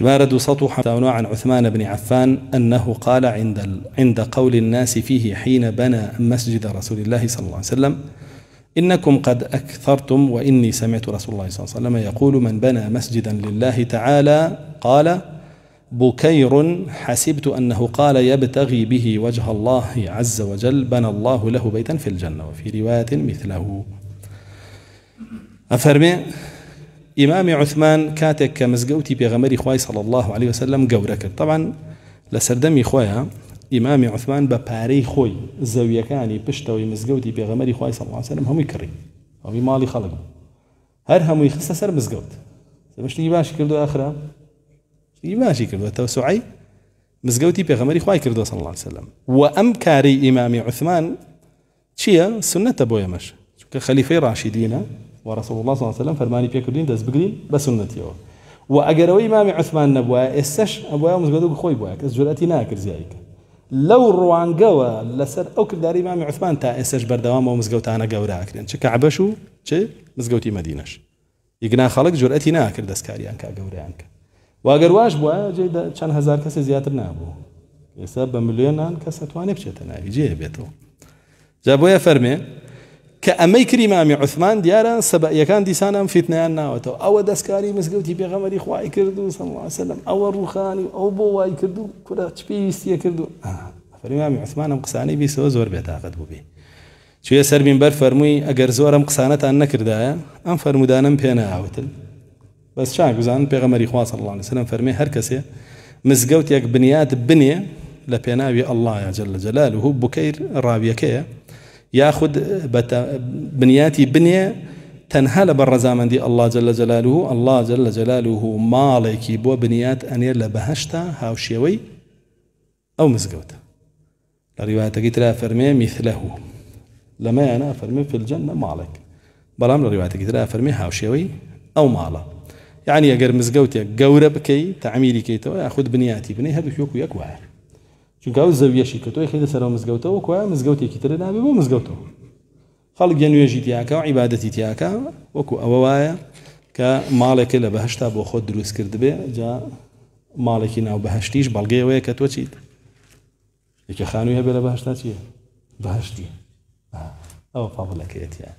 جمارة 257 عن عثمان بن عفان أنه قال عند قول الناس فيه حين بنى مسجد رسول الله صلى الله عليه وسلم: إنكم قد أكثرتم وإني سمعت رسول الله صلى الله عليه وسلم يقول: من بنى مسجدا لله تعالى قال بكير حسبت أنه قال يبتغي به وجه الله عز وجل بنى الله له بيتا في الجنة، وفي رواية مثله. أفرمي إمام عثمان كاتك كمزقوتي بغمري خواي صلى الله عليه وسلم قورك. طبعا لسردمي خوايا إمام عثمان بباري خوي الزاوية كاني بشتوي مزقوتي بغمري خواي صلى الله عليه وسلم هم يكري هم مالي خلق هر هم يخص سر مزقوت مش تيجي باشي كردو آخرة تيجي باشي كردو توسعي مزقوتي بغمري خواي كردو صلى الله عليه وسلم. وأم كاري إمام عثمان شيا سنة بويا مش كخليفة راشدين ورسول الله صلى الله عليه وسلم فرماني بيكردين دز بقرين بسنتي وأجروي إمام عثمان نبوه إسش أبوه مزقوتو خوي بوه كس جرأتي ناكر زيك لو روان قوى لسر أو كدار إمام عثمان تا إسش بردوام ومزقوتانا قورا أكرين شك عبشو شي مزقوتي مدينش يقنا خلق جرأتي ناكر دسكاريان كا قورا أنك وأجرواش بوه جيدا كان 1000 كس زيادة نابو يسبب مليون كس تواني بشتنا يجي بيتو جابويا فرمي كأمي كريم إمام عثمان ديارا سبق يكان ديسانا فتنة ناوتو أو دسكاري مسقوتي بيغمري خواي كردو صلى الله عليه وسلم أو روخاني أو بواي كردو كرة تشبيس يكردو فرمي عثمان مقصاني بيسو زور بيتاقد بي شو يسر من بر فرمي أجر زورم قصانة أن نكردايا أم فرمودانم بينا عوتل بس شاك بزان بيغمري خوا صلى الله عليه وسلم فرمي هركسي مسقوتي بنيات بنية لبيناوي الله جل جلاله بكير رابية كيه ياخذ بنياتي بنية تنهل بالرزامن دي الله جل جلاله الله جل جلاله مالك بو بنيات أن يلا بهشتا هاوشيوي أو مسقوت الرواية قلت لها فرمي مثله لما أنا فرمي في الجنة مالك برام الرواية قلت لها فرمي هاوشيوي أو مالا يعني أجر مسقوتي قورب كي تعميلي كي تو ياخذ بنياتي بني هذا يوكو يكوى شو قاو الزاوية شيكتو يخيد سرو مزقوته وكوا مزقوتي كتير نابي بو مزقوته خلق ينويجي تياكا وعبادتي تياكا وكو أوايا كمالك اللي بهشتا بو خود دروس كرد بي جا مالكي ناو بهشتيش بلغي ويا كتو تشيت يكي خانويها بلا بهشتا تيه بهشتي أو فاضلك يتيا